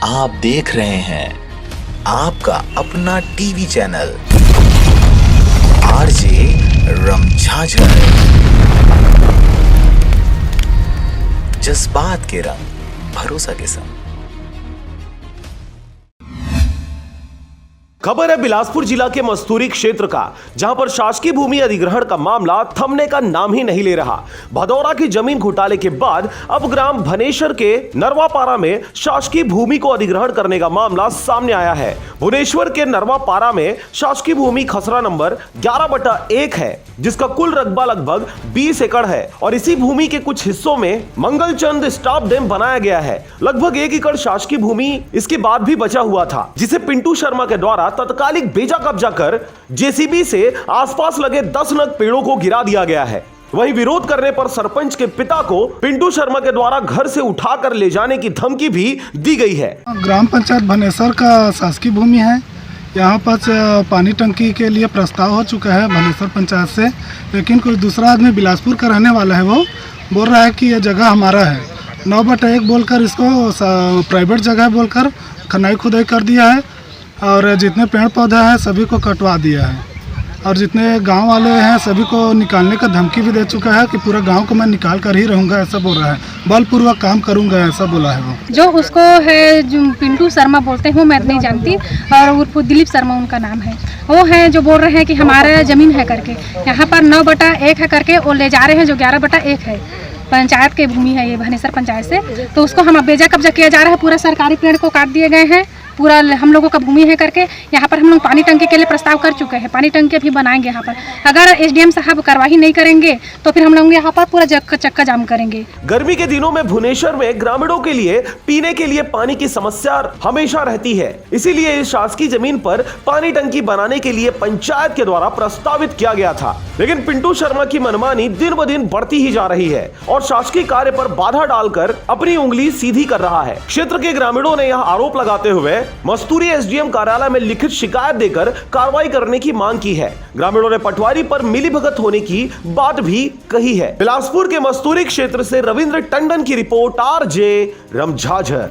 आप देख रहे हैं आपका अपना टीवी चैनल आरजे रमझाझर। जज्बात के रंग, भरोसा के संग। खबर है बिलासपुर जिला के मस्तूरी क्षेत्र का, जहां पर शासकीय भूमि अधिग्रहण का मामला थमने का नाम ही नहीं ले रहा। भदौरा की जमीन घोटाले के बाद अब ग्राम भुवनेश्वर के नरवापारा में शासकीय भूमि को अधिग्रहण करने का मामला सामने आया है। भुवनेश्वर के नरवापारा में शासकीय भूमि खसरा नंबर 11/1 है, जिसका कुल रकबा लगभग 20 एकड़ है और इसी भूमि के कुछ हिस्सों में मंगलचंद स्टॉप डैम बनाया गया है। लगभग 1 एकड़ शासकीय भूमि इसके बाद भी बचा हुआ था, जिसे पिंटू शर्मा के द्वारा तत्कालिक बेजा कब्जा कर जेसीबी से आसपास लगे 10 नग पेड़ों को गिरा दिया गया है। वहीं विरोध करने पर सरपंच के पिता को पिंटू शर्मा के द्वारा घर से उठाकर ले जाने की धमकी भी दी गई है। ग्राम पंचायत भुवनेश्वर का शासकीय भूमि है। यहाँ पर पानी टंकी के लिए प्रस्ताव हो चुका है भुवनेश्वर पंचायत से, लेकिन कोई दूसरा आदमी बिलासपुर का रहने वाला है, वो बोल रहा है कि यह जगह हमारा है। 9/1 बोलकर इसको प्राइवेट जगह बोलकर खनाई खुदाई कर दिया है और जितने पेड़ पौधे हैं सभी को कटवा दिया है और जितने गांव वाले हैं सभी को निकालने का धमकी भी दे चुका है कि पूरा गांव को मैं निकाल कर ही रहूंगा, ऐसा बोल रहा है। बलपूर्वक काम करूंगा, ऐसा बोला है वो। जो उसको है जो पिंटू शर्मा बोलते हैं, वो मैं नहीं जानती, और उर्फ दिलीप शर्मा उनका नाम है। वो है जो बोल रहे हैं कि हमारा ज़मीन है करके, यहाँ पर 9/1 है करके वो ले जा रहे हैं, जो 11/1 है। पंचायत की भूमि है ये, भुवनेश्वर पंचायत से, तो उसको हम बेजा कब्जा किया जा रहा है। पूरा सरकारी पेड़ को काट दिए गए हैं, पूरा हम लोगों का भूमि है करके। यहाँ पर हम लोग पानी टंकी के लिए प्रस्ताव कर चुके हैं, पानी टंकी भी बनाएंगे यहाँ पर। अगर एसडीएम साहब कार्रवाई नहीं करेंगे तो फिर हम लोग यहाँ पर पूरा चक्का जाम करेंगे। गर्मी के दिनों में भुवनेश्वर में ग्रामीणों के लिए पीने के लिए पानी की समस्या हमेशा रहती है, इसीलिए इस शासकीय जमीन पर पानी टंकी बनाने के लिए पंचायत के द्वारा प्रस्तावित किया गया था। लेकिन पिंटू शर्मा की मनमानी दिन ब दिन बढ़ती ही जा रही है और शासकीय कार्य पर बाधा डालकर अपनी उंगली सीधी कर रहा है। क्षेत्र के ग्रामीणों ने यह आरोप लगाते हुए मस्तूरी एसडीएम कार्यालय में लिखित शिकायत देकर कार्रवाई करने की मांग की है। ग्रामीणों ने पटवारी पर मिलीभगत होने की बात भी कही है। बिलासपुर के मस्तूरी क्षेत्र से रविंद्र टंडन की रिपोर्ट, आरजे रमझाझर।